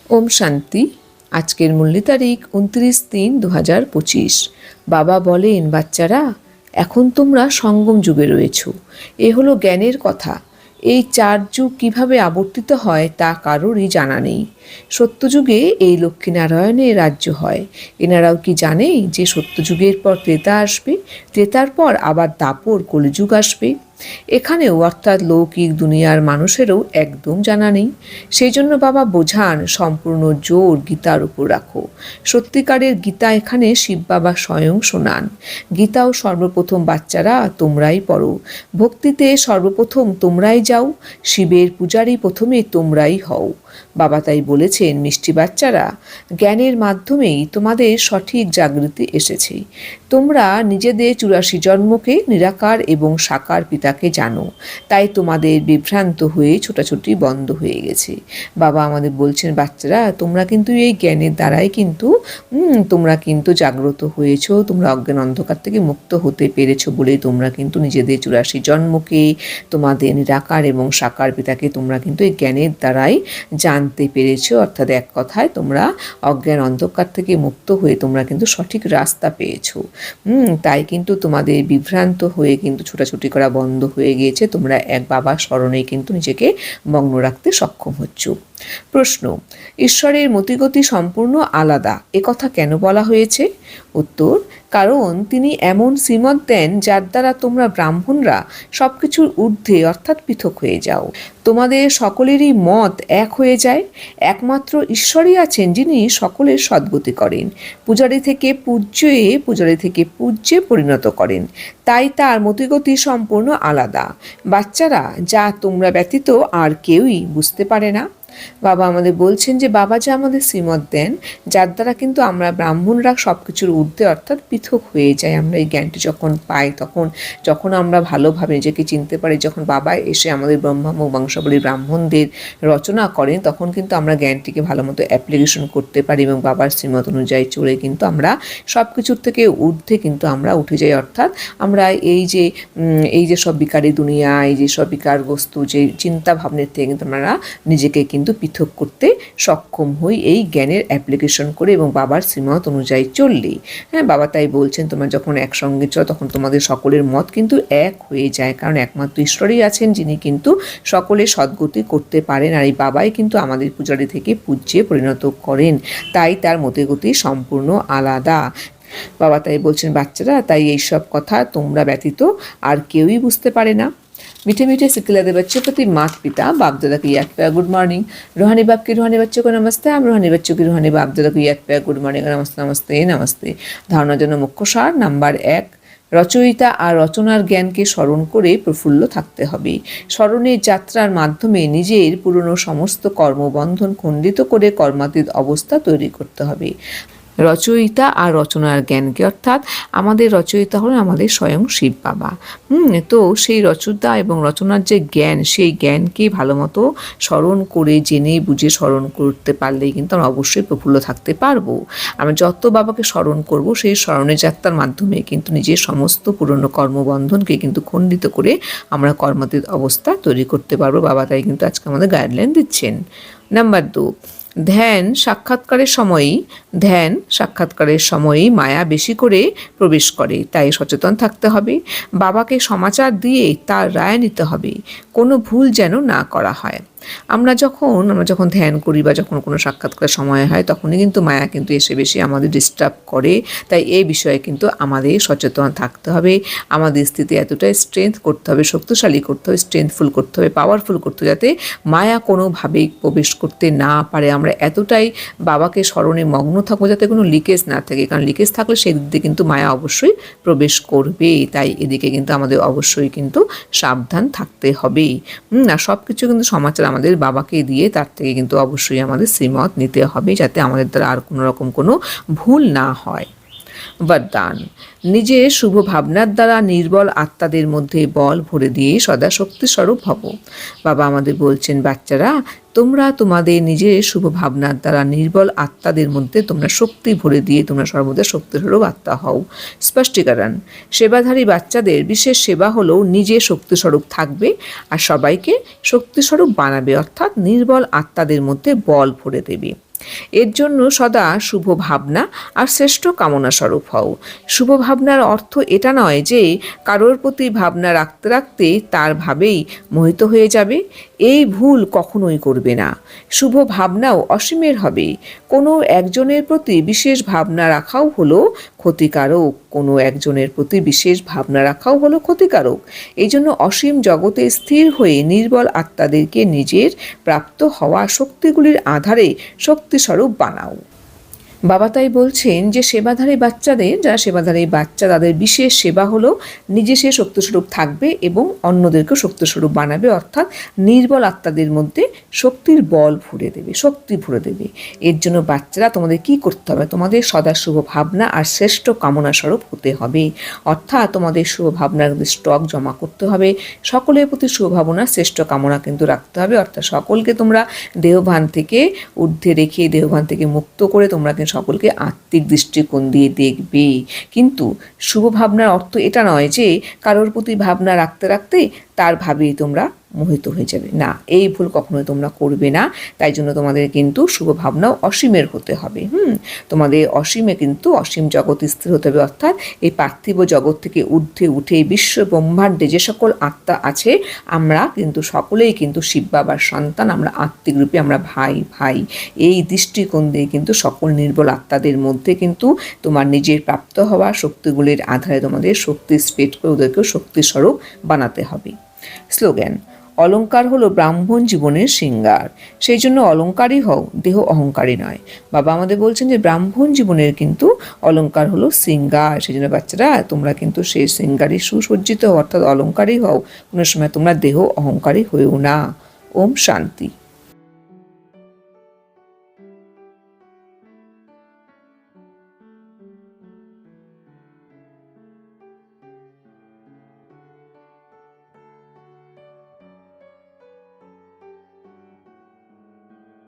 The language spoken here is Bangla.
ওম শান্তি। আজকের মূল্য তারিখ 29/3/2025। বাবা বলেন, বাচ্চারা, এখন তোমরা সঙ্গম যুগে রয়েছ। এ হলো জ্ঞানের কথা। এই 4 যুগ কীভাবে আবর্তিত হয় তা কারোরই জানা নেই। সত্যযুগে এই লক্ষ্মীনারায়ণের রাজ্য হয়। এনারাও কি জানে যে সত্যযুগের পর ত্রেতা আসবে, ত্রেতার পর আবার দাপর কলিযুগ আসবে? এখানেও অর্থাৎ লৌকিক দুনিয়ার মানুষেরও একদম জানা নেই। সেই জন্য বাবা বোঝান, সম্পূর্ণ জোর গীতার উপর রাখো। সত্যিকারের গীতা এখানে শিব বাবা স্বয়ং শোনান। গীতাও সর্বপ্রথম বাচ্চারা তোমরাই পড়ো। ভক্তিতে সর্বপ্রথম তোমরাই যাও। শিবের পূজারী প্রথমে তোমরাই হও। বাবা তাই বলেছেন, মিষ্টি বাচ্চারা, জ্ঞানের মাধ্যমেই তোমাদের সঠিক জাগৃতি এসেছে। তোমরা নিজেদের 84 জন্মকে নিরাকার এবং সাকার পিতাকে জানো। তাই তোমাদের বিভ্রান্ত হয়ে ছোটাছুটি বন্ধ হয়ে গেছে। বাবা আমাদের বলছেন, বাচ্চারা, তোমরা কিন্তু এই জ্ঞানের দ্বারাই কিন্তু তোমরা কিন্তু জাগ্রত হয়েছো। তোমরা অজ্ঞান অন্ধকার থেকে মুক্ত হতে পেরেছো বলেই তোমরা কিন্তু নিজেদের 84 জন্মকে, তোমাদের নিরাকার এবং সাকার পিতাকে তোমরা কিন্তু এই জ্ঞানের দ্বারাই জানতে পেরেছো। অর্থাৎ এক কথায় তোমরা অজ্ঞান অন্ধকার থেকে মুক্ত হয়ে তোমরা কিন্তু সঠিক রাস্তা পেয়েছো। তাই কিন্তু তোমাদের বিভ্রান্ত হয়ে কিন্তু ছোটাছুটি করা বন্ধ হয়ে গিয়েছে। তোমরা এক বাবার স্মরণে কিন্তু নিজেকে মগ্ন রাখতে সক্ষম হচ্ছ। প্রশ্ন: ঈশ্বরের মতিগতি সম্পূর্ণ আলাদা, একথা কেন বলা হয়েছে? উত্তর: কারণ তিনি এমন শ্রীমত দেন যার দ্বারা তোমরা ব্রাহ্মণরা সবকিছুর ঊর্ধ্বে অর্থাৎ পৃথক হয়ে যাও। তোমাদের সকলেরই মত এক হয়ে যায়। একমাত্র ঈশ্বরই আছেন যিনি সকলের সদ্গতি করেন, পূজারী থেকে পূজ্যে পরিণত করেন। তাই তার মতিগতি সম্পূর্ণ আলাদা। বাচ্চারা, যা তোমরা ব্যতীত আর কেউই বুঝতে পারে না। বাবা আমাদের বলছেন যে বাবা যা আমাদের শ্রীমত দেন, যার দ্বারা কিন্তু আমরা ব্রাহ্মণরা সব কিছুর ঊর্ধ্বে অর্থাৎ পৃথক হয়ে যাই। আমরা এই জ্ঞানটি যখন পাই, যখন আমরা ভালোভাবে নিজেকে চিনতে পারি, যখন বাবা এসে আমাদের ব্রহ্ম বংশাবলী ব্রাহ্মণদের রচনা করেন, তখন কিন্তু আমরা জ্ঞানটিকে ভালো মতো অ্যাপ্লিকেশন করতে পারি এবং বাবার শ্রীমত অনুযায়ী চলে কিন্তু আমরা সব কিছুর থেকে ঊর্ধ্বে কিন্তু আমরা উঠে যাই। অর্থাৎ আমরা এই যে সব বিকারী দুনিয়া, এই যে সব বিকার বস্তু, যে চিন্তা ভাবনার থেকে কিন্তু আমরা নিজেকে কিন্তু পৃথক করতে সক্ষম হই এই জ্ঞানের অ্যাপ্লিকেশন করে এবং বাবার শ্রীমত অনুযায়ী চললেই। বাবা তাই বলছেন, তোমরা যখন একসঙ্গে চলো তখন তোমাদের সকলের মত কিন্তু এক হয়ে যায়। কারণ একমাত্র ঈশ্বরই আছেন যিনি কিন্তু সকলের সদ্গতি করতে পারেন। আর এই বাবাই কিন্তু আমাদের পূজারী থেকে পূজ্যে পরিণত করেন। তাই তার মতিগতি সম্পূর্ণ আলাদা। বাবা তাই বলছেন, বাচ্চারা, তাই এইসব কথা তোমরা ব্যতীত আর কেউই বুঝতে পারে না। मीठे मीठे सिखलाते बच्चों प्रति माता पिता बाप दादा की याद पे गुड मॉर्निंग। रूहानी बाप की रूहानी बच्चों को नमस्ते। हम रूहानी बच्चों की रूहानी बाप दादा की याद पे गुड मॉर्निंग। नमस्ते नमस्ते नमस्ते। धारणार जन्य मुख्य सार नम्बर 1, রচয়িতা আর রচনার জ্ঞানকে স্মরণ করে প্রফুল্ল থাকতে হবে। স্মরণের যাত্রার মাধ্যমে নিজের পুরনো সমস্ত কর্মবন্ধন খণ্ডিত করে কর্মাতীত অবস্থা তৈরি করতে হবে। রচয়িতা আর রচনার জ্ঞানকে, অর্থাৎ আমাদের রচয়িতা হলেন আমাদের স্বয়ং শিব বাবা। তো সেই রচয়িতা এবং রচনার যে জ্ঞান, সেই জ্ঞানকে ভালো মতো স্মরণ করে জেনে বুঝে স্মরণ করতে পারলেই কিন্তু আমরা অবশ্যই প্রফুল্ল থাকতে পারবো। আমরা যত বাবাকে স্মরণ করব, সেই স্মরণের যাত্রার মাধ্যমে কিন্তু নিজের সমস্ত পুরনো কর্মবন্ধনকে কিন্তু খণ্ডিত করে আমরা কর্মাতীত অবস্থা তৈরি করতে পারবো। বাবা তাই কিন্তু আজকে আমাদের গাইডলাইন দিচ্ছেন। নাম্বার 2, ধ্যান সাক্ষাৎকারের সময়ই মায়া বেশি করে প্রবেশ করে। তাই সচেতন থাকতে হবে। বাবাকে সমাচার দিয়ে তার রায় নিতে হবে, কোনো ভুল যেন না করা হয়। আমরা যখন ধ্যান করি বা যখন কোনো সাক্ষাৎকার সময় হয়, তখনই কিন্তু মায়া কিন্তু এসে বেশি আমাদের ডিস্টার্ব করে। তাই এই বিষয়ে কিন্তু আমাদের সচেতন থাকতে হবে। আমাদের স্থিতি এতটাই স্ট্রেংথ করতে হবে, শক্তিশালী করতে হবে, স্ট্রেংথফুল করতে হবে, পাওয়ারফুল করতে হবে, যাতে মায়া কোনোভাবেই প্রবেশ করতে না পারে। আমরা এতটাই বাবাকে স্মরণে মগ্ন থাকবো যাতে কোনো লিকেজ না থাকে, কারণ লিকেজ থাকলে সেই দিকে কিন্তু মায়া অবশ্যই প্রবেশ করবে। তাই এদিকে কিন্তু আমাদের অবশ্যই কিন্তু সাবধান থাকতে হবে। আর সব কিছু কিন্তু সমাচার আমাদের বাবাকে দিয়ে তার থেকে কিন্তু অবশ্যই আমাদের শ্রীমত নিতে হবে, যাতে আমাদের দ্বারা আর কোনো রকম কোনো ভুল না হয়। বরদান: নিজের শুভ ভাবনার দ্বারা নির্বল আত্মাদের মধ্যে বল ভরে দিয়ে সদা শক্তিস্বরূপ হব। বাবা আমাদের বলছেন, বাচ্চারা, তোমরা তোমাদের নিজের শুভ ভাবনার দ্বারা নির্বল আত্মাদের মধ্যে তোমরা শক্তি ভরে দিয়ে তোমরা সর্বদা শক্তিস্বরূপ আত্মা হও। স্পষ্টীকরণ: সেবাধারী বাচ্চাদের বিশেষ সেবা হলো নিজে শক্তিস্বরূপ থাকবে আর সবাইকে শক্তিস্বরূপ বানাবে, অর্থাৎ নির্বল আত্মাদের মধ্যে বল ভরে দেবে। এর জন্য সদা শুভ ভাবনা আর শ্রেষ্ঠ কামনা স্বরূপ হও। শুভ ভাবনার অর্থ এটা নয় যে কারোর প্রতি ভাবনা রাখতে রাখতে তার ভাবেই মোহিত হয়ে যাবে। এই ভুল কখনোই করবে না। শুভ ভাবনাও অসীমের হবে। কোনো একজনের প্রতি বিশেষ ভাবনা রাখাও হলো ক্ষতিকারক। কোনো একজনের প্রতি বিশেষ ভাবনা রাখাও হলো ক্ষতিকারক। এই জন্য অসীম জগতে স্থির হয়ে নির্বল আত্মাদেরকে নিজের প্রাপ্ত হওয়া শক্তিগুলির আধারে শক্তিস্বরূপ বানাও। বাবা তাই বলছেন যে সেবাধারী বাচ্চাদের, যারা সেবাধারী বাচ্চা, তাদের বিশেষ সেবা হলো নিজে সে শক্তিস্বরূপ থাকবে এবং অন্যদেরকেও শক্তিস্বরূপ বানাবে, অর্থাৎ নির্বল আত্মাদের মধ্যে শক্তির বল ভরে দেবে, শক্তি ভরে দেবে। এর জন্য বাচ্চারা তোমাদের কি করতে হবে? তোমাদের সদা শুভ ভাবনা আর শ্রেষ্ঠ কামনা স্বরূপ হতে হবে, অর্থাৎ তোমাদের শুভ ভাবনার স্টক জমা করতে হবে। সকলের প্রতি শুভ ভাবনা শ্রেষ্ঠ কামনা কিন্তু রাখতে হবে, অর্থাৎ সকলকে তোমরা দেহভান থেকে ঊর্ধ্বে রেখে, দেহভান থেকে মুক্ত করে তোমরা সকলকে আত্মিক দৃষ্টিকোণ দিয়ে দেখবে। কিন্তু শুভ ভাবনার অর্থ এটা নয় যে কারোর প্রতি ভাবনা রাখতে রাখতে তার ভাবেই তোমরা মোহিত হয়ে যাবে। না, এই ভুল কখনোই তোমরা করবে না। তাই জন্য তোমাদের কিন্তু শুভ ভাবনাও অসীমের হতে হবে। তোমাদের অসীমে কিন্তু অসীম জগৎ স্থির হতে হবে, অর্থাৎ এই পার্থিব জগৎ থেকে ঊর্ধ্বে উঠে বিশ্ব ব্রহ্মাণ্ডে যে সকল আত্মা আছে, আমরা কিন্তু সকলেই কিন্তু শিব বাবার সন্তান, আমরা আত্মিক রূপে, আমরা ভাই ভাই। এই দৃষ্টিকোণ দিয়ে কিন্তু সকল নির্বল আত্মাদের মধ্যে কিন্তু তোমার নিজের প্রাপ্ত হওয়া শক্তিগুলির আধারে তোমাদের শক্তি স্প্রেড করে ওদেরকেও শক্তিস্বরূপ বানাতে হবে। স্লোগান: অলংকার হলো ব্রাহ্মণ জীবনের শৃঙ্গার, সেই জন্য অলংকারই হও, দেহ অহংকারী নয়। বাবা আমাদের বলছেন যে ব্রাহ্মণ জীবনের কিন্তু অলংকার হলো শৃঙ্গার, সেই জন্য বাচ্চারা তোমরা কিন্তু সেই শৃঙ্গারে সুসজ্জিত হও, অর্থাৎ অলংকারই হও। কোনো সময় তোমরা দেহ অহংকারী হয়েও না। ওম শান্তি।